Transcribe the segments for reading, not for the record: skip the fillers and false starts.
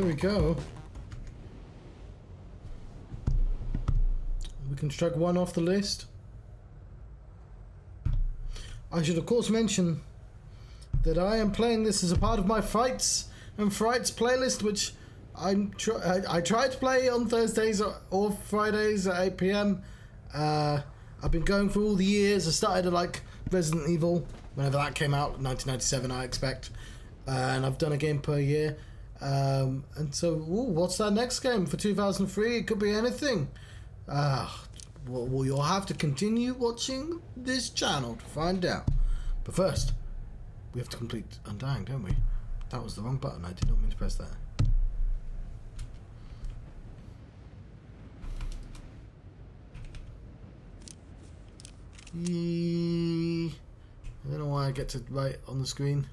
there we go. We can strike one off the list. I should of course mention that I am playing this as a part of my Fights and Frights playlist, which I try to play on Thursdays or Fridays at 8 PM. I've been going for all the years. I started at like Resident Evil, whenever that came out, 1997 I expect. And I've done a game per year. And so, what's that next game for 2003? It could be anything. Well, you'll have to continue watching this channel to find out. But first, we have to complete Undying, don't we? That was the wrong button. I did not mean to press that. I don't know why I get to write on the screen.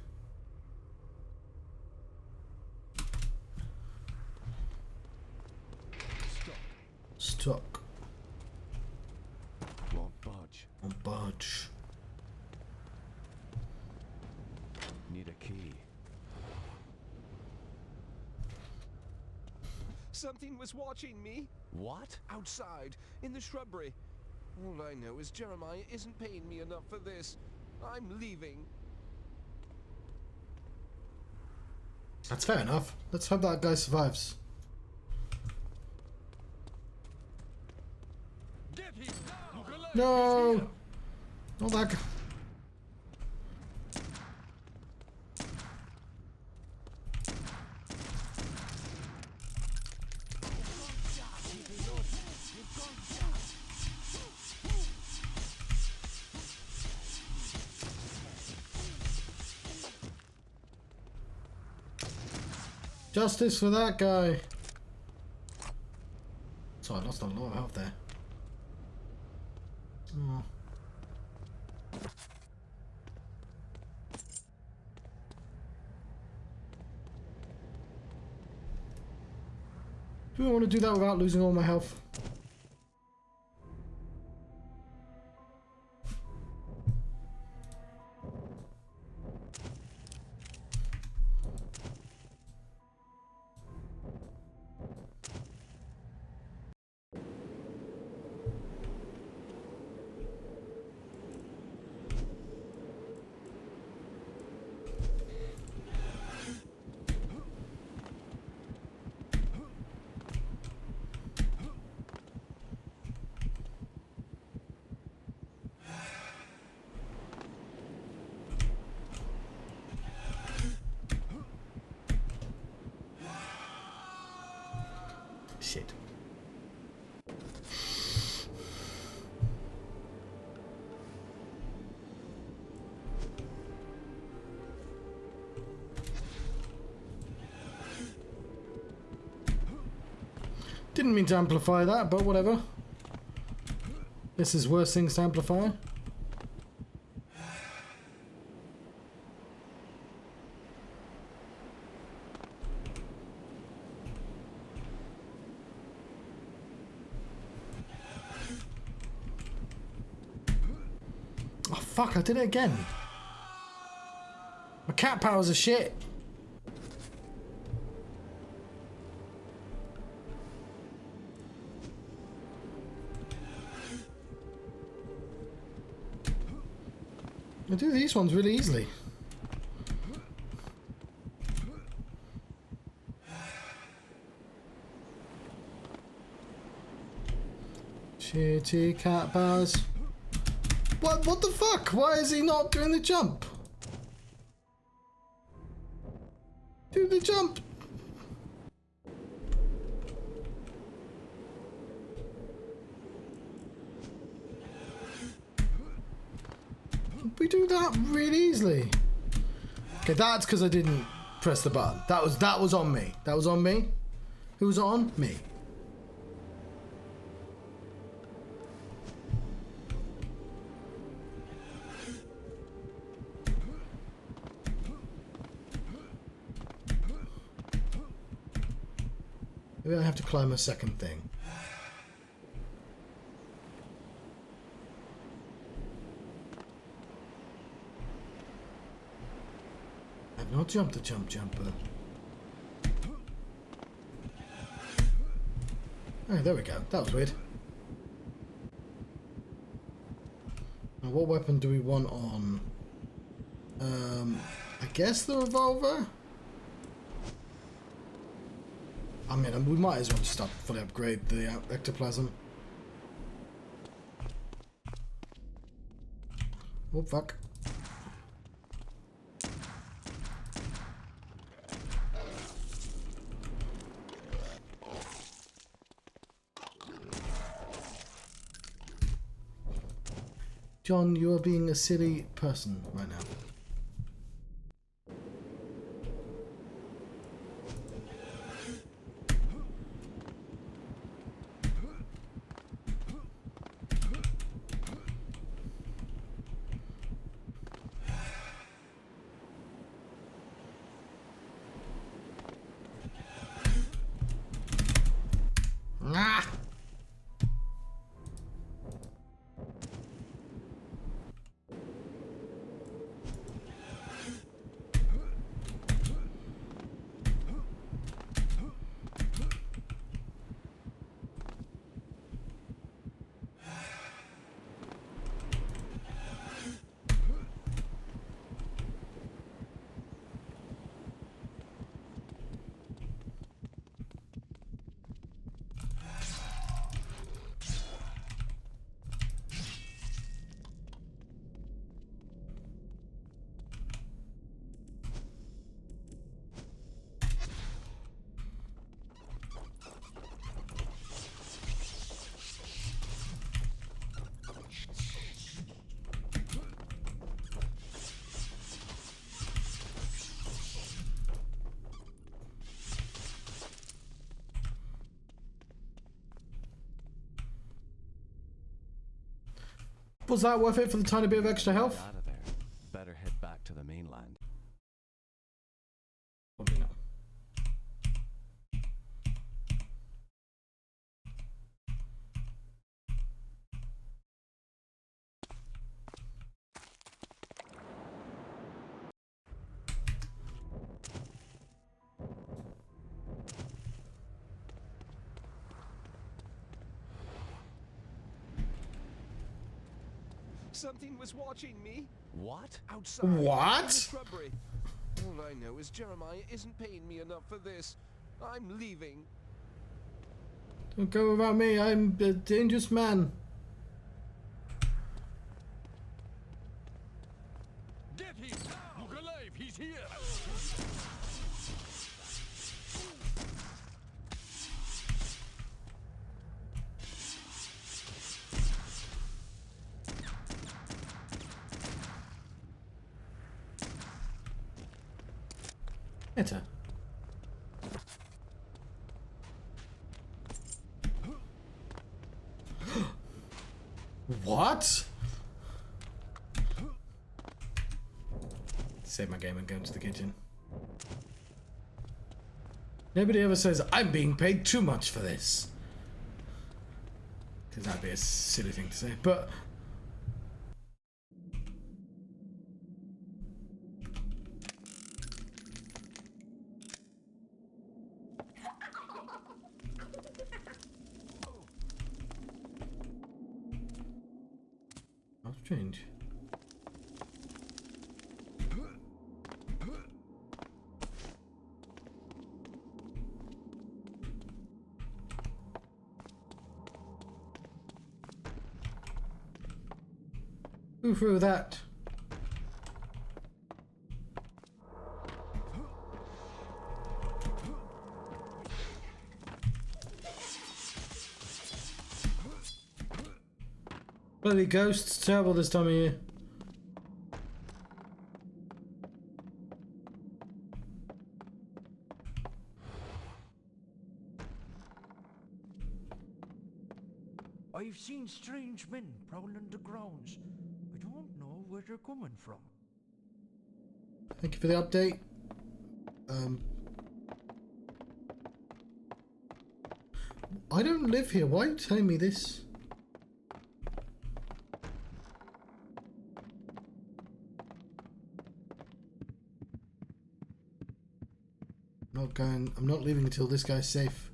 Stop. Won't budge. Won't budge. Need a key. Something was watching me. What? Outside, in the shrubbery. All I know is Jeremiah isn't paying me enough for this. I'm leaving. That's fair enough. Let's hope that guy survives. Get him! No! Not that guy. Justice for that guy. So I lost a lot of health there. Oh. Do I want to do that without losing all my health? Shit. Didn't mean to amplify that, but whatever. This is worse things to amplify. Oh fuck, I did it again. My cat powers are shit. I do these ones really easily. Shitty cat powers. What the fuck? Why is he not doing the jump? Do the jump. We do that really easily. Okay, that's because I didn't press the button. That was on me. That was on me. Who's on? Me. Maybe I have to climb a second thing. I've not jumped the jumper. Oh, there we go. That was weird. Now, what weapon do we want on? I guess the revolver? I mean, we might as well just fully upgrade the ectoplasm. Oh, fuck. John, you are being a silly person right now. Ah! Was that worth it for the tiny bit of extra health? Get out of there. Better head back to the mainland. Probably not. Something was watching me What? outside in the What? shrubbery. All I know is Jeremiah isn't paying me enough for this. I'm leaving. Don't go without me. I'm a dangerous man. Get him! Look alive! He's here! Enter. What? Save my game and go into the kitchen. Nobody ever says, I'm being paid too much for this. Because that'd be a silly thing to say. But that's strange. Go through that. Bloody ghosts, terrible this time of year. I've seen strange men prowling the grounds. I don't know where they're coming from. Thank you for the update. I don't live here. Why are you telling me this? I'm not leaving until this guy's safe.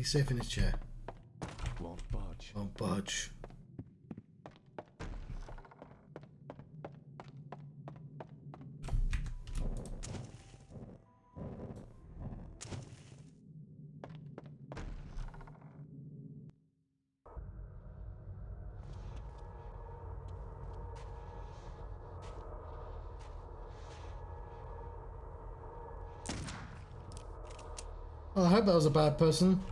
He's safe in his chair. Won't budge. Won't budge. Oh, I hope that was a bad person.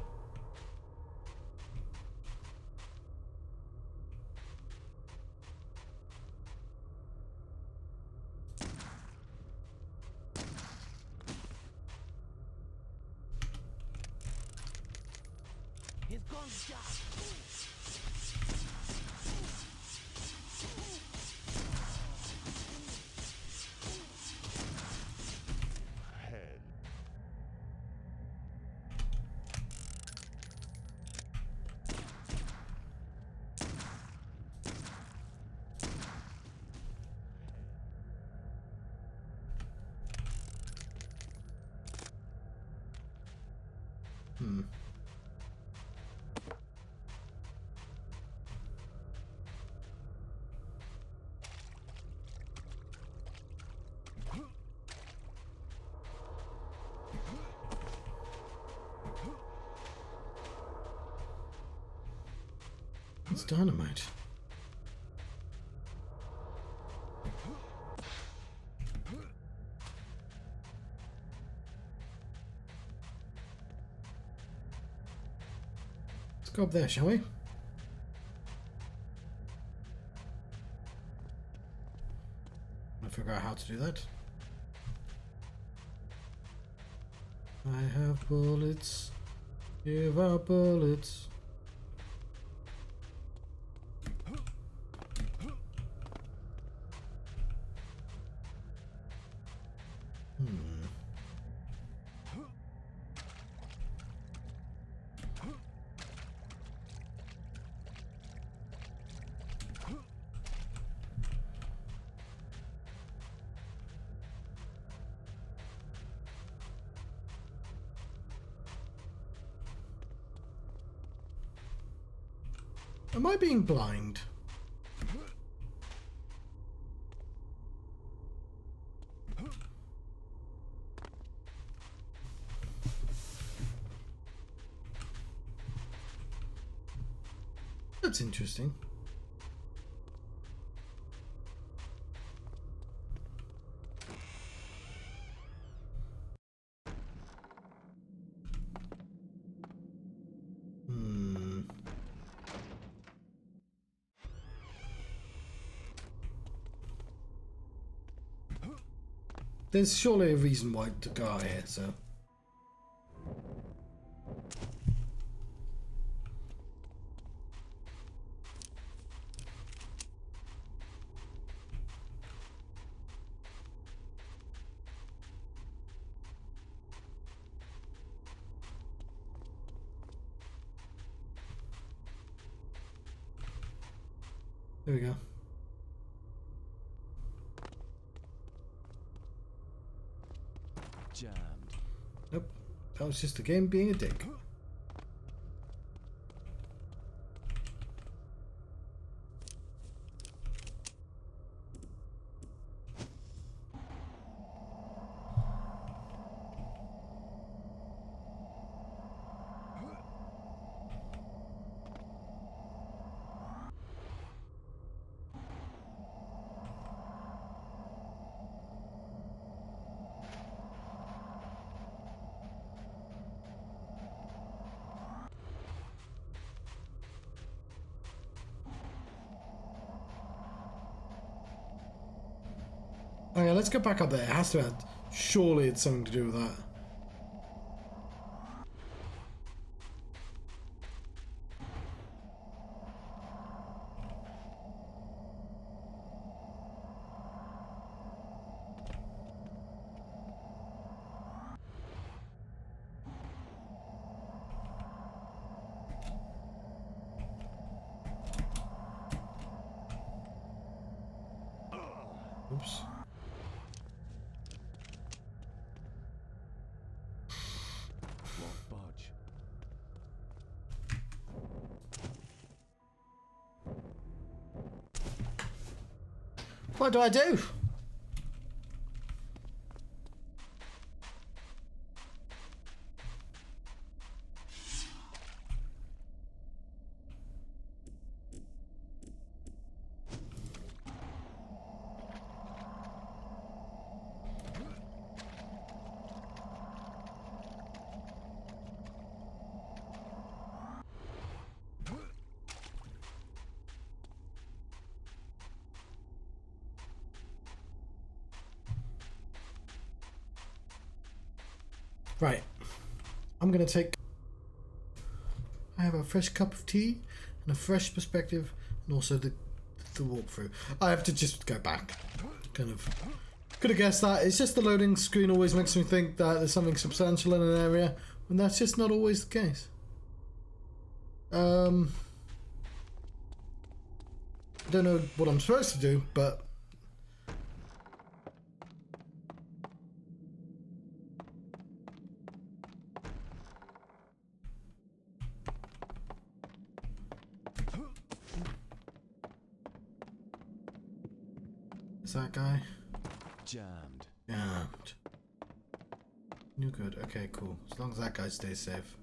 He's gone shot. It's dynamite. Let's go up there, shall we? I'll figure out how to do that. I have bullets. Give out bullets. Am I being blind? That's interesting. There's surely a reason why to go out here, so. There we go. Jammed. Nope. That was just the game being a dick. Okay, let's go back up there. It has to have. Surely it's something to do with that. Oops. Won't budge. What do I do? Right, I'm gonna take. I have a fresh cup of tea and a fresh perspective, and also the walkthrough. I have to just go back. Kind of could have guessed that. It's just the loading screen always makes me think that there's something substantial in an area, when that's just not always the case. I don't know what I'm supposed to do, but. Is that guy? Jammed. Jammed. You're good. Okay, cool. As long as that guy stays safe.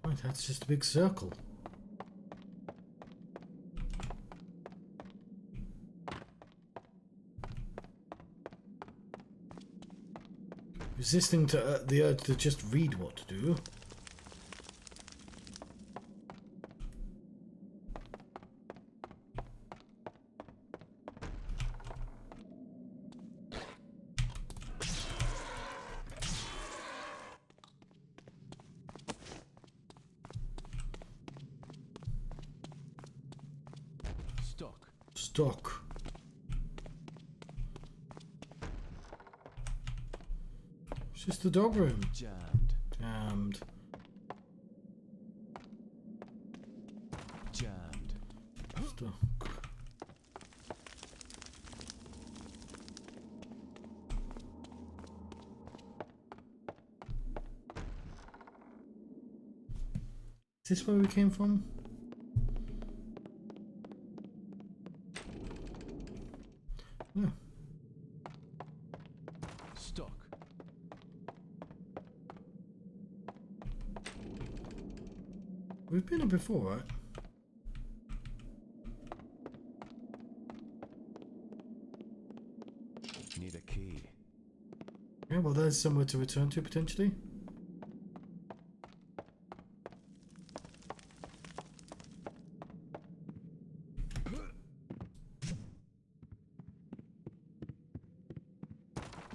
Right, that's just a big circle. Resisting to the urge to just read what to do. Stock. It's just the dog room. Jammed. Jammed. Jammed. Stock. Is this where we came from? Yeah. Stock. We've been here before, right? Need a key. Yeah, well, there's somewhere to return to potentially.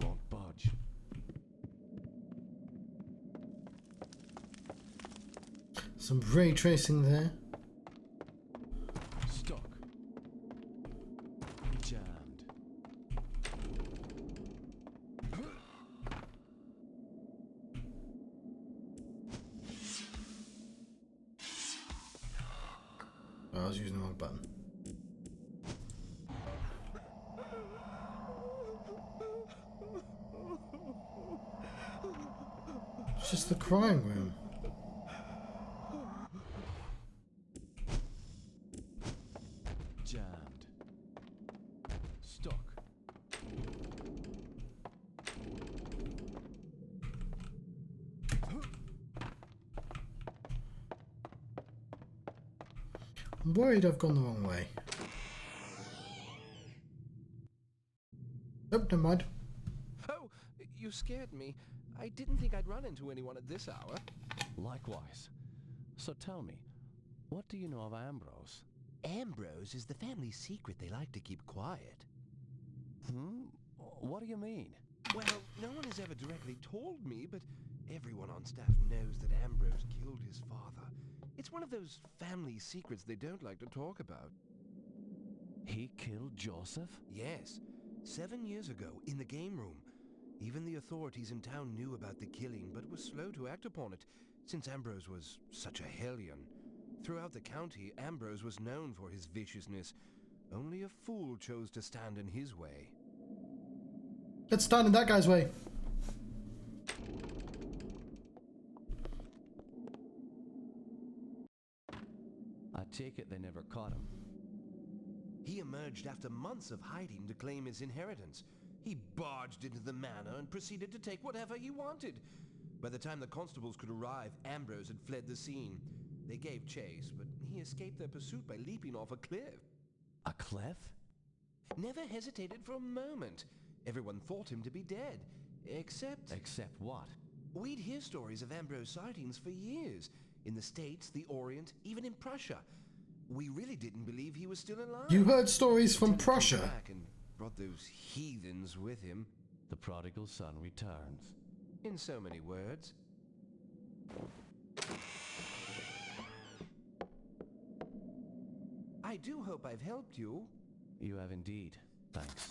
Won't budge. Some ray tracing there. Stock. Jammed. Oh, I was using the wrong button. It's just the crying room. Jammed. Stock. I'm worried I've gone the wrong way. Nope, never mind. Oh, you scared me. I didn't think I'd run into anyone at this hour. Likewise. So tell me, what do you know of Ambrose? Ambrose is the family secret they like to keep quiet. Hmm? What do you mean? Well, no one has ever directly told me, but Everyone on staff knows that Ambrose killed his father. It's one of those family secrets they don't like to talk about. He killed Joseph? Yes, 7 years ago, in the game room. Even the authorities in town knew about the killing, but were slow to act upon it, since Ambrose was such a hellion. Throughout the county, Ambrose was known for his viciousness. Only a fool chose to stand in his way. Let's stand in that guy's way. I take it they never caught him. He emerged after months of hiding to claim his inheritance. He barged into the manor and proceeded to take whatever he wanted. By the time the constables could arrive, Ambrose had fled the scene. They gave chase, but he escaped their pursuit by leaping off a cliff. A cliff? Never hesitated for a moment. Everyone thought him to be dead, except... Except what? We'd hear stories of Ambrose sightings for years. In the States, the Orient, even in Prussia. We really didn't believe he was still alive. You heard stories from Until he came Prussia. back and brought those heathens with him. The prodigal son returns. In so many words. I do hope I've helped you. You have indeed. Thanks.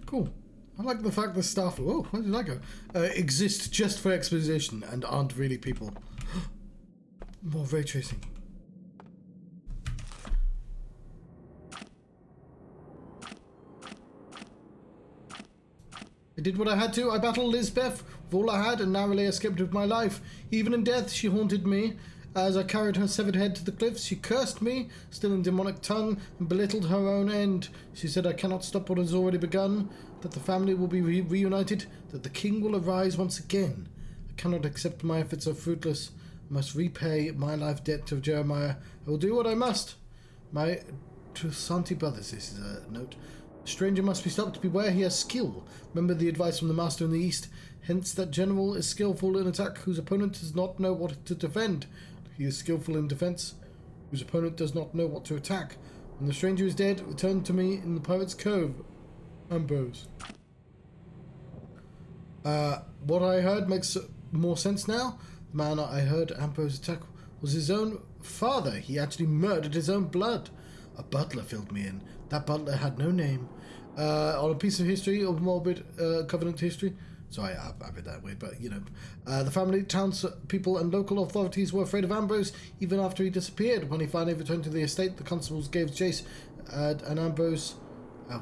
Cool. I like the fact the staff, oh, where did I go? Exist just for exposition and aren't really people. More ray tracing. I did what I had to. I battled Lisbeth with all I had and narrowly escaped with my life. Even in death, she haunted me. As I carried her severed head to the cliffs, she cursed me, still in demonic tongue, and belittled her own end. She said, I cannot stop what has already begun, that the family will be reunited, that the king will arise once again. I cannot accept my efforts are fruitless. I must repay my life debt to Jeremiah. I will do what I must. My Trsanti brothers, this is a note. The stranger must be stopped. Beware, he has skill. Remember the advice from the master in the east. Hence, that general is skillful in attack, whose opponent does not know what to defend. He is skillful in defense, whose opponent does not know what to attack. When the stranger is dead, return to me in the Pirate's Cove. Ambrose. What I heard makes more sense now. The man I heard Ambrose attack was his own father. He actually murdered his own blood. A butler filled me in. That butler had no name. On a piece of history, of morbid Covenant history. Sorry, I read that weird, but you know. The family, townspeople, and local authorities were afraid of Ambrose even after he disappeared. When he finally returned to the estate, the constables gave chase, and Ambrose,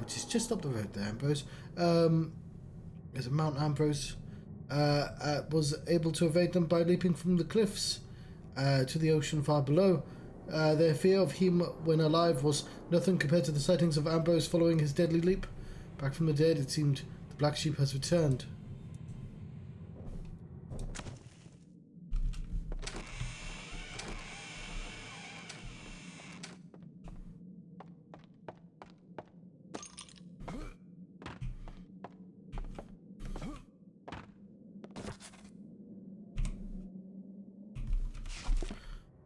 which is just up the road there, Ambrose, there's a Mount Ambrose, was able to evade them by leaping from the cliffs to the ocean far below. Their fear of him when alive was nothing compared to the sightings of Ambrose following his deadly leap. Back from the dead, it seemed the black sheep has returned.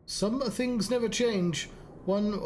Some things never change. One by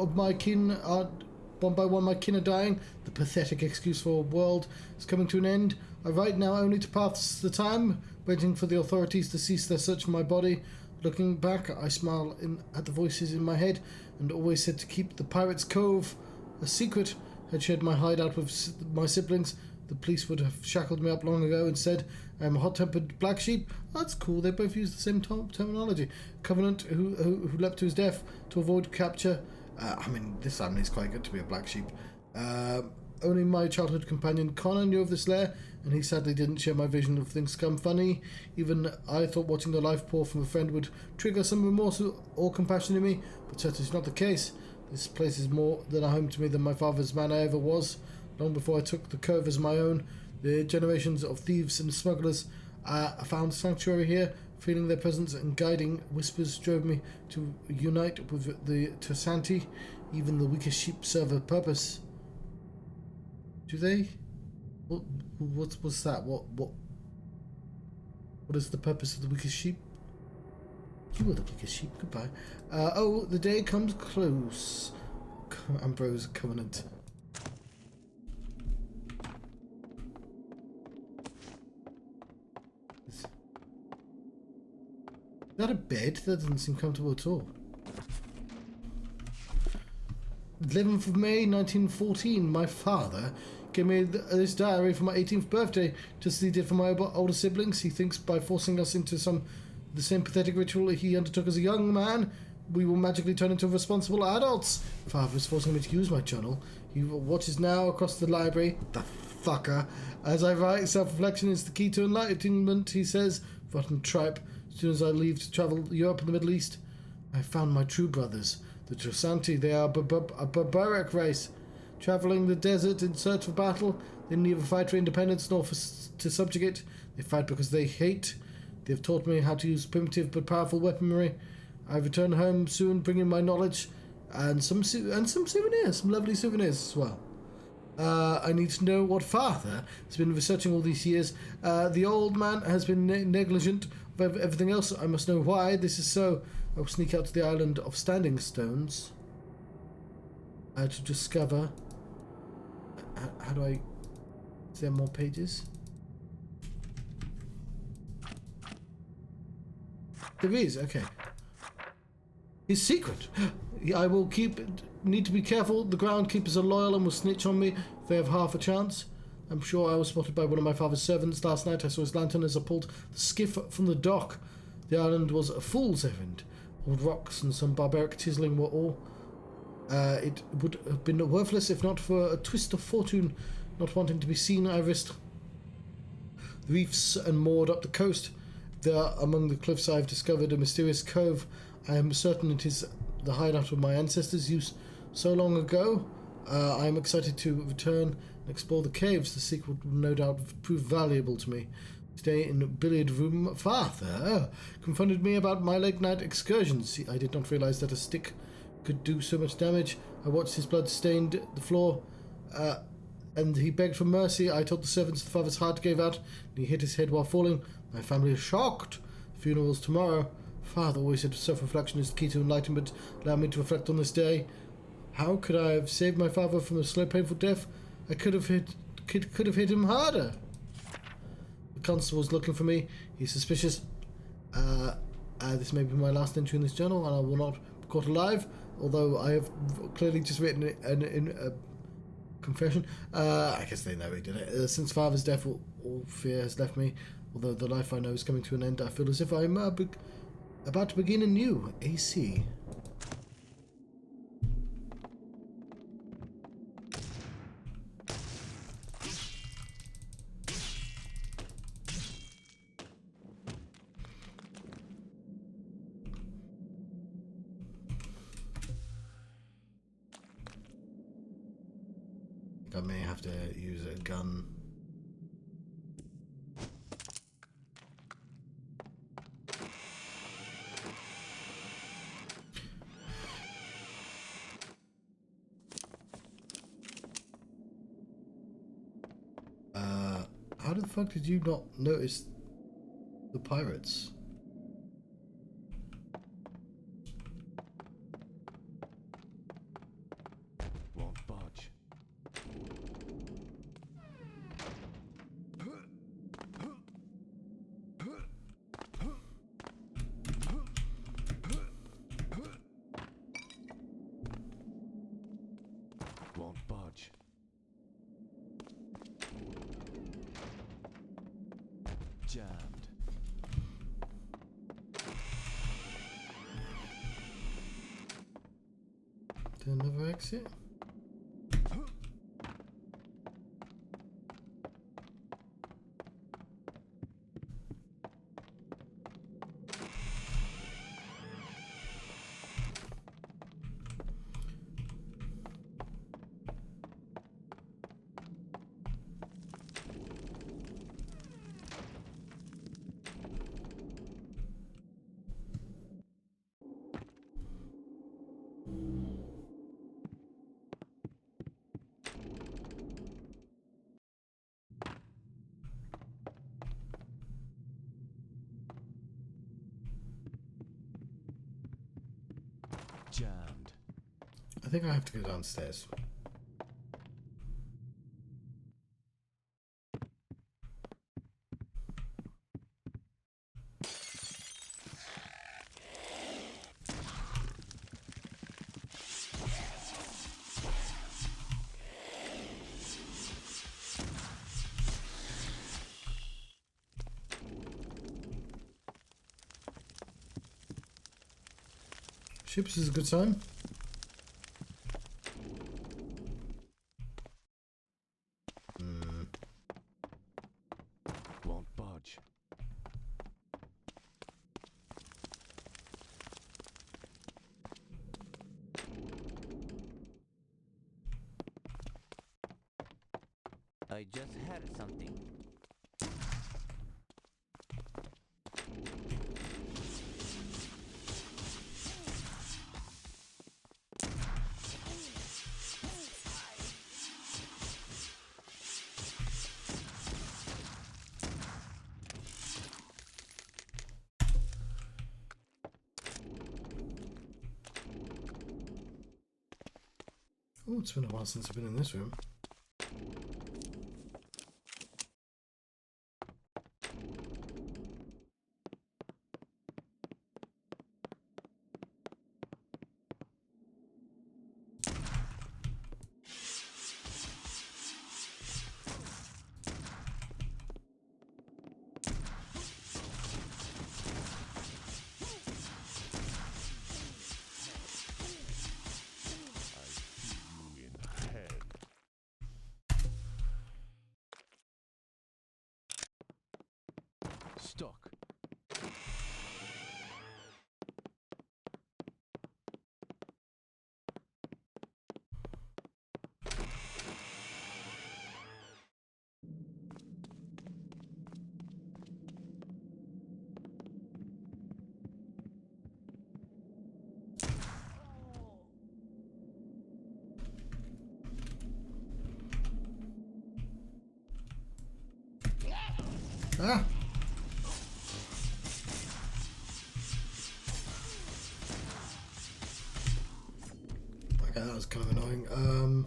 one my kin are dying. The pathetic excuse for a world is coming to an end. I write now only to pass the time, waiting for the authorities to cease their search for my body. Looking back, I smile at the voices in my head, and always said to keep the Pirate's Cove a secret. Had shared my hideout with my siblings. The police would have shackled me up long ago and said I'm a hot-tempered black sheep. That's cool, they both use the same terminology. Covenant who leapt to his death to avoid capture. I mean, this family is quite good to be a black sheep. Only my childhood companion Connor knew of this lair, and he sadly didn't share my vision of things come funny. Even I thought watching the life pour from a friend would trigger some remorse or compassion in me, but such is not the case. This place is more than a home to me than my father's manor ever was. Long before I took the cove as my own, the generations of thieves and smugglers found sanctuary here. Feeling their presence and guiding whispers drove me to unite with the Trsanti. Even the weakest sheep serve a purpose. Do they? What's that? What is the purpose of the weakest sheep? You were the weakest sheep. Goodbye. Oh, the day comes close. Ambrose Covenant. that a bed? That doesn't seem comfortable at all. 11th of May 1914. My father gave me this diary for my 18th birthday, just as he did for my older siblings. He thinks by forcing us into the same pathetic ritual he undertook as a young man, we will magically turn into responsible adults. Father is forcing me to use my journal. He watches now across the library. The fucker. As I write, self-reflection is the key to enlightenment, he says. Rotten tripe. As soon as I leave to travel Europe and the Middle East, I found my true brothers, the Trsanti. They are a barbaric race, travelling the desert in search of battle. They neither fight for independence nor to subjugate. They fight because they hate. They have taught me how to use primitive but powerful weaponry. I return home soon, bringing my knowledge and some souvenirs, some lovely souvenirs as well. I need to know what father has been researching all these years. The old man has been negligent of everything else. I must know why this is so. I will sneak out to the island of Standing Stones to discover. How do I? Is there more pages? There is. Okay. His secret. I will need to be careful. The groundkeepers are loyal and will snitch on me if they have half a chance. I'm sure I was spotted by one of my father's servants last night. I saw his lantern as I pulled the skiff from the dock. The island was a fool's errand. Old rocks and some barbaric chiseling were all. It would have been worthless if not for a twist of fortune. Not wanting to be seen, I risked the reefs and moored up the coast. There, among the cliffs, I have discovered a mysterious cove. I am certain it is the hideout of my ancestors used so long ago. I am excited to return and explore the caves. The secret will no doubt prove valuable to me. Today in billiard room, father confronted me about my late night excursions. I did not realize that a stick could do so much damage. I watched his blood stained the floor, and he begged for mercy. I told the servants the father's heart gave out, and he hit his head while falling. My family is shocked. The funeral's tomorrow. Father always said self-reflection is the key to enlightenment. Allow me to reflect on this day. How could I have saved my father from a slow, painful death? I could have hit him harder. The constable's looking for me. He's suspicious. This may be my last entry in this journal, and I will not be caught alive. Although I have clearly just written a confession. I guess they know he did it. Since father's death, all fear has left me. Although the life I know is coming to an end, I feel as if I'm about to begin anew. AC. I may have to use a gun. How the fuck did you not notice the pirates? Won't budge. Won't budge. Jammed. Another exit? Jammed. I think I have to go downstairs. Ships is a good sign. Won't budge. I just heard something. Oh, it's been a while since I've been in this room. Stuck. Ah! Okay, that was kind of annoying.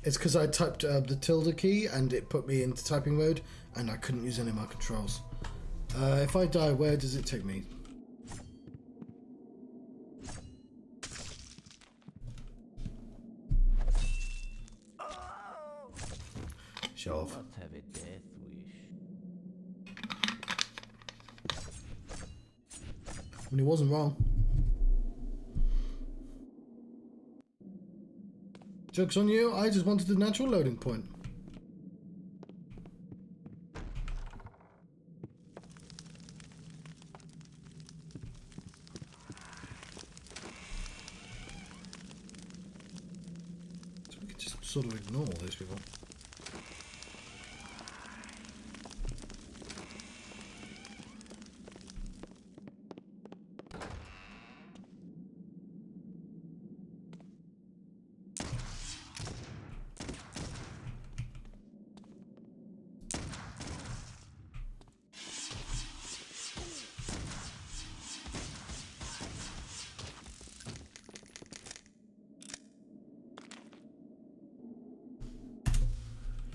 It's because I typed the tilde key and it put me into typing mode and I couldn't use any of my controls. If I die, where does it take me? Show off. Let's have a death wish. I mean, he wasn't wrong. Joke's on you, I just wanted the natural loading point. So we could just sort of ignore all those people.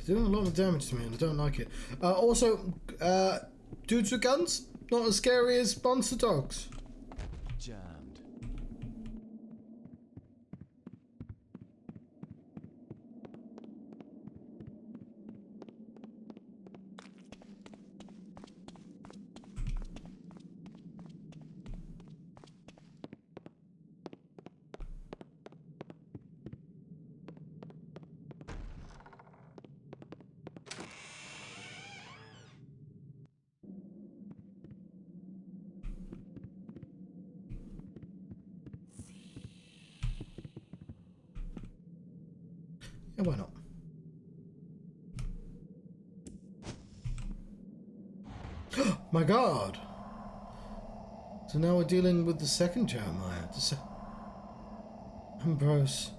Doing a lot of damage to me and I don't like it. Also, dudes with guns, not as scary as monster dogs. Jammed. Yeah, why not? My god! So now we're dealing with the second Jeremiah. Ambrose.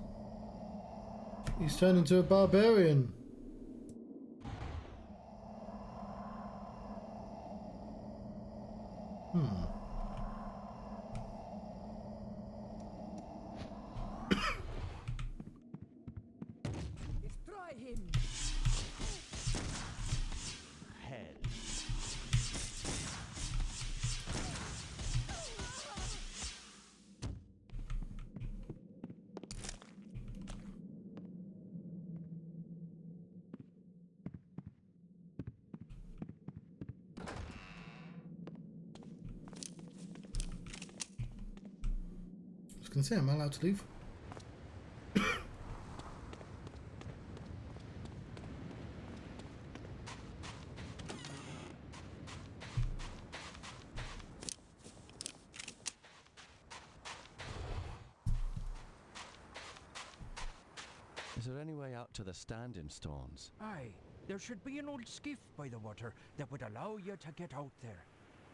He's turned into a barbarian. Destroy him! Hell. was going to say, am I allowed to leave? Is there any way out to the standing stones? Aye, there should be an old skiff by the water that would allow you to get out there.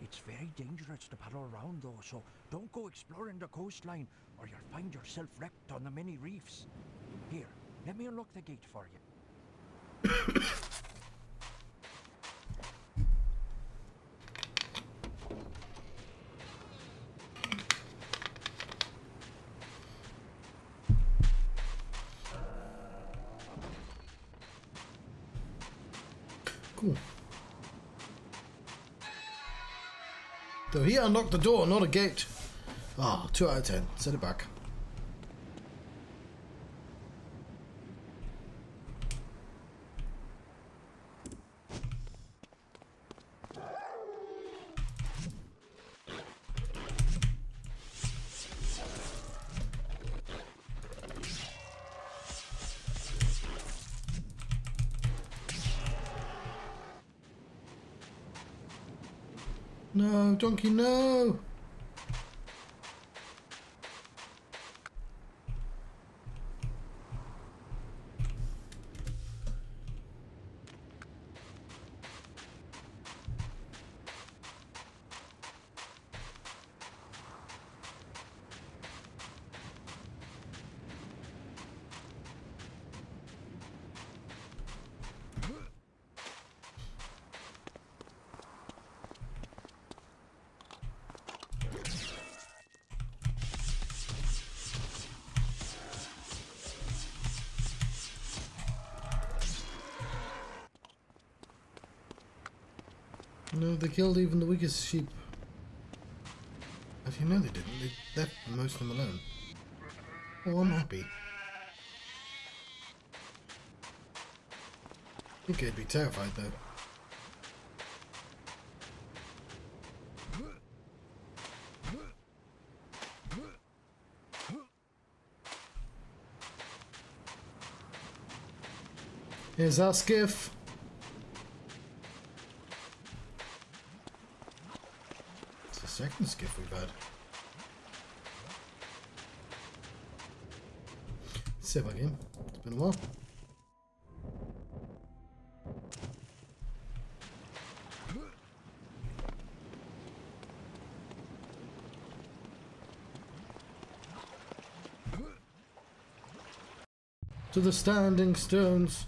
It's very dangerous to paddle around though, so don't go exploring the coastline or you'll find yourself wrecked on the many reefs. Here, let me unlock the gate for you. Cool. Though he unlocked the door, not a gate. Ah, 2 out of 10. Set it back. No, donkey, no! No, they killed even the weakest sheep. Actually, no, they didn't. They left most of them alone. Oh, I'm happy. I think they'd be terrified, though. Here's our skiff. It's the second skiff we've had. Let's see if I can. It's been a while. To the standing stones.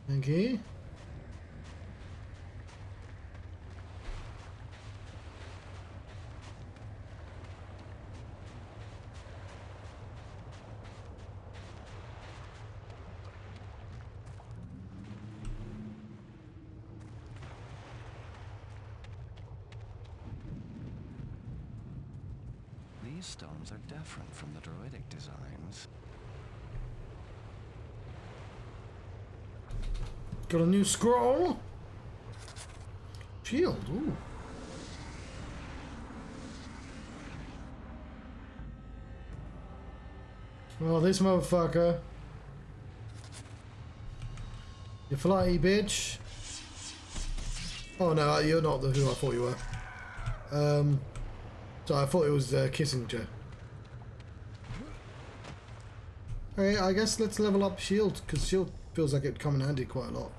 Thank you. These stones are different from the druidic designs. Got a new scroll. Shield. Ooh. Oh, this motherfucker. You flighty bitch. Oh no, you're not the who I thought you were. So I thought it was Kissinger. Okay, I guess let's level up shield, because shield feels like it'd come in handy quite a lot.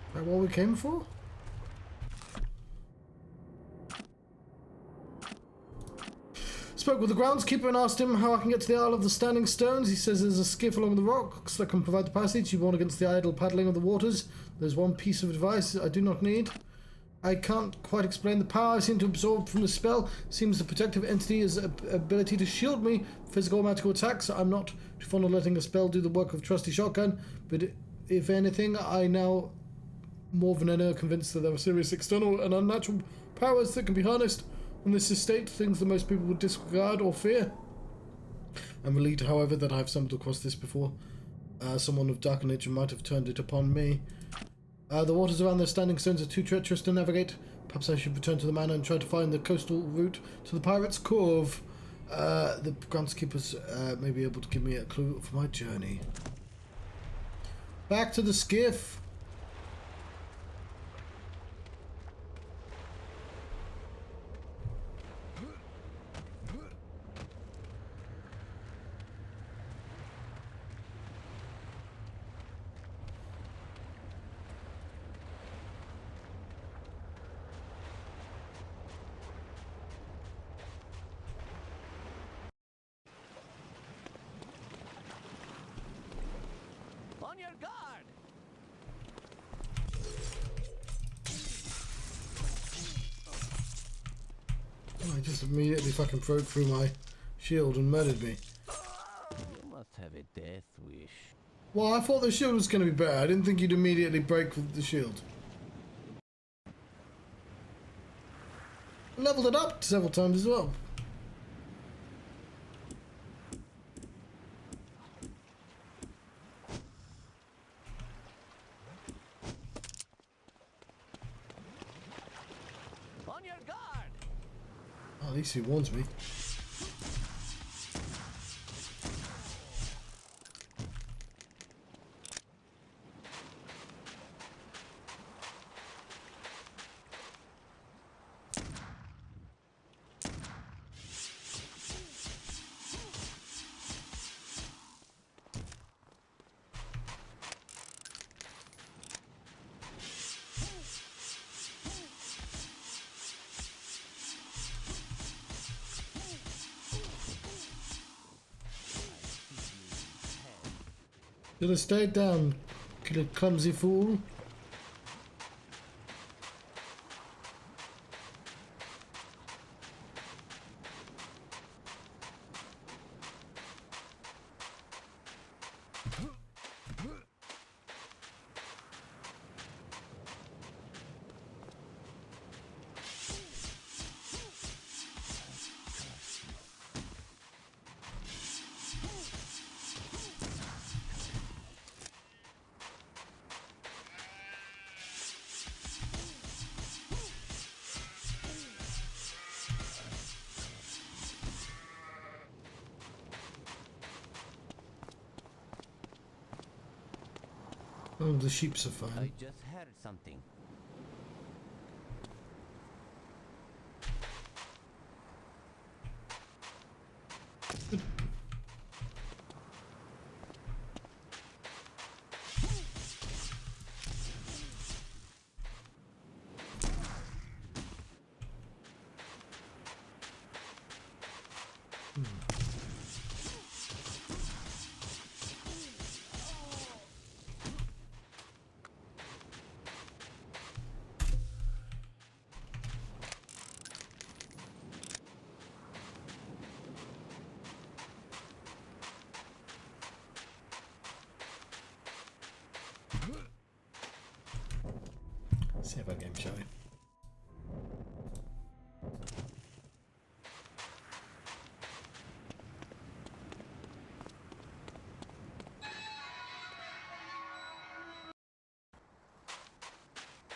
Is that what we came for? Spoke with the groundskeeper and asked him how I can get to the Isle of the Standing Stones. He says there's a skiff along the rocks that can provide the passage. You warn against the idle paddling of the waters. There's one piece of advice I do not need. I can't quite explain the power I seem to absorb from the spell. Seems the protective entity has the ability to shield me from physical or magical attacks. I'm not too fond of letting a spell do the work of trusty shotgun, but if anything, I now more than ever convinced that there are serious external and unnatural powers that can be harnessed on this estate, things that most people would disregard or fear. I'm relieved, however, that I have stumbled across this before. Someone of darker nature might have turned it upon me. The waters around the standing stones are too treacherous to navigate. Perhaps I should return to the manor and try to find the coastal route to the Pirates' Cove. The groundskeepers may be able to give me a clue for my journey. Back to the skiff. On your guard! I just immediately fucking broke through my shield and murdered me. You must have a death wish. Well, I thought the shield was going to be better. I didn't think you'd immediately break with the shield. Leveled it up several times as well. On your guard! Oh, at least he warns me. Should have stayed down, you clumsy fool. Oh, the sheeps are fine. I just heard something. Save our game, shall we?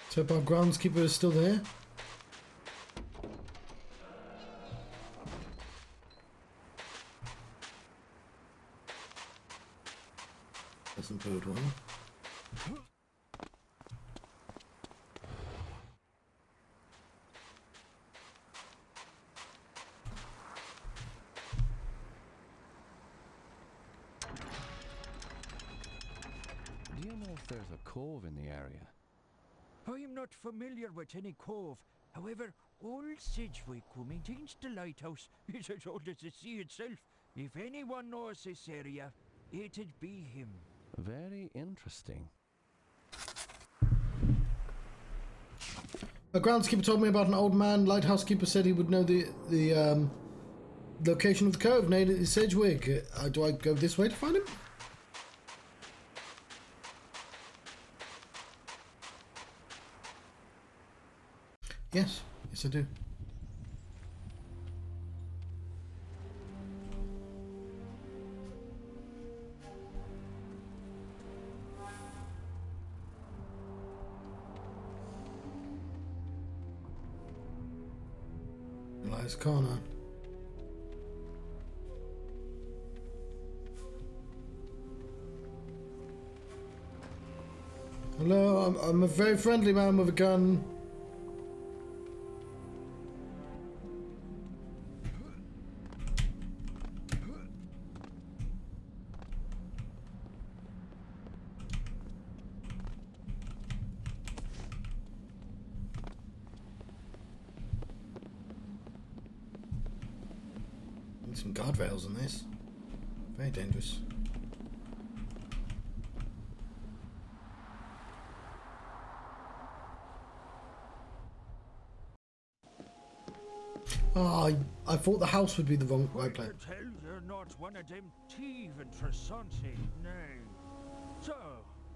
So our groundskeeper is still there? Doesn't bode well. Do you know if there's a cove in the area? I'm not familiar with any cove. However, old Sidgwick, who maintains the lighthouse, is as old as the sea itself. If anyone knows this area, it'd be him. Very interesting. A groundskeeper told me about an old man. Lighthouse keeper said he would know the location of the cove. Named it Sedgwick. Do I go this way to find him? Yes. Yes, I do. Elias Corner. Hello, I'm a very friendly man with a gun. Need some guardrails on this. Very dangerous. Oh, I thought the house would be the right place. I can tell you're not one of them thieving Trsanti, nay. So,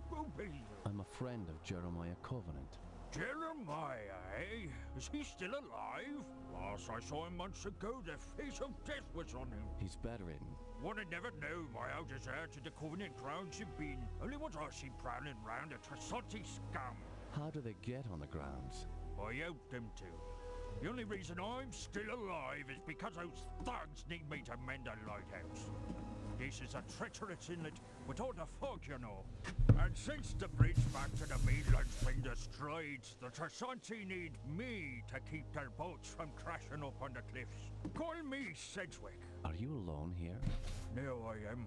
who be you? I'm a friend of Jeremiah Covenant. Jeremiah, eh? Is he still alive? Last I saw him months ago, the face of death was on him. He's bedridden. One would never know my how deserted the Covenant grounds have been. Only once I see prowling round a Trsanti scum. How do they get on the grounds? I helped them to. The only reason I'm still alive is because those thugs need me to mend a lighthouse. This is a treacherous inlet with all the fog, you know. And since the bridge back to the mainland's been destroyed, the Trsanti need me to keep their boats from crashing up on the cliffs. Call me Sedgwick. Are you alone here? No, I am.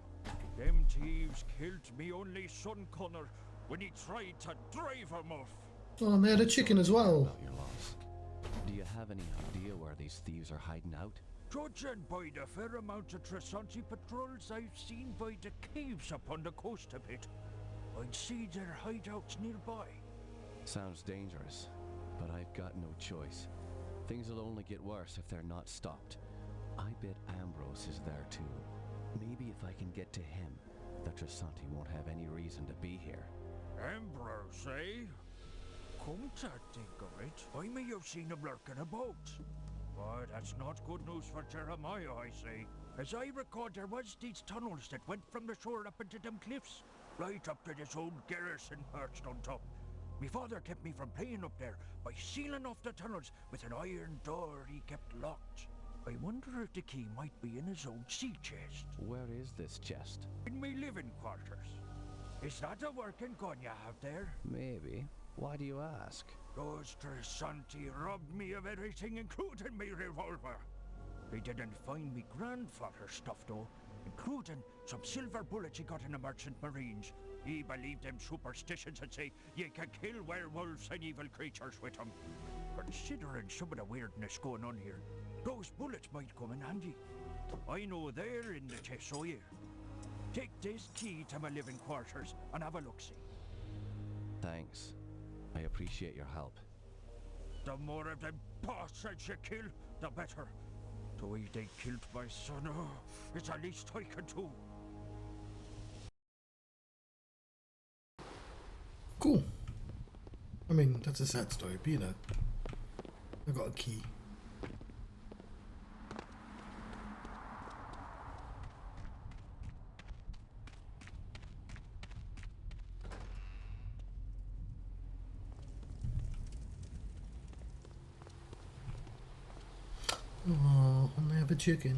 Them thieves killed me only son Connor when he tried to drive him off. Oh, and they had a chicken as well. About your loss. Do you have any idea where these thieves are hiding out? Judging by the fair amount of Trsanti patrols I've seen by the caves up on the coast a bit, I'd see their hideouts nearby. Sounds dangerous, but I've got no choice. Things will only get worse if they're not stopped. I bet Ambrose is there too. Maybe if I can get to him, the Trsanti won't have any reason to be here. Ambrose, eh? Come to think of it, I may have seen him lurking about. But that's not good news for Jeremiah, I say. As I record, there was these tunnels that went from the shore up into them cliffs, right up to this old garrison perched on top. Me father kept me from playing up there by sealing off the tunnels with an iron door he kept locked. I wonder if the key might be in his old sea chest. Where is this chest? In me living quarters. Is that a working gun you have there? Maybe. Why do you ask? Those Trsanti robbed me of everything, including me revolver. They didn't find me grandfather's stuff, though, including some silver bullets he got in the Merchant Marines. He believed them superstitions that say you can kill werewolves and evil creatures with them. Considering some of the weirdness going on here, those bullets might come in handy. I know they're in the chest, so here. Take this key to my living quarters and have a look-see. Thanks. I appreciate your help. The more of them bastards you kill, the better. The way they killed my son, it's the least I can do. Cool. I mean, that's a sad story, but you know, I got a key. Oh, and they have a chicken.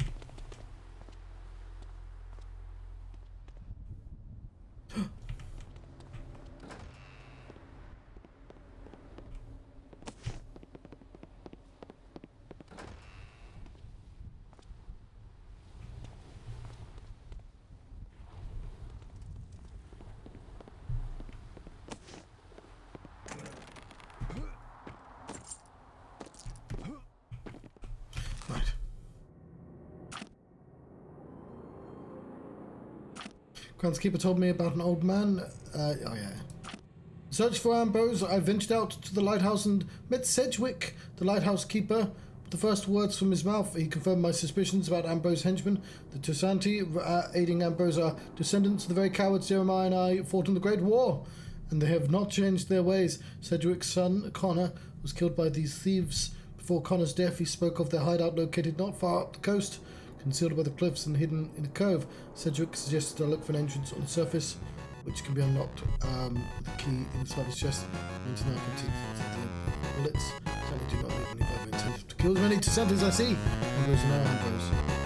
Groundskeeper told me about an old man. Oh yeah. Search for Ambrose, I ventured out to the lighthouse and met Sedgwick, the lighthouse keeper. With the first words from his mouth, he confirmed my suspicions about Ambrose's henchmen. The Trsanti aiding Ambrose are descendants of the very cowards Jeremiah and I fought in the Great War, and they have not changed their ways. Sedgwick's son, Connor, was killed by these thieves. Before Connor's death, he spoke of their hideout located not far up the coast, concealed by the cliffs and hidden in a cove. Sedgwick suggested I look for an entrance on the surface, which can be unlocked with the key inside his chest. And now continue the bullets. Certainly do not leave any further incentive to kill as many Trsanti as I see. Ambrose and Ambrose.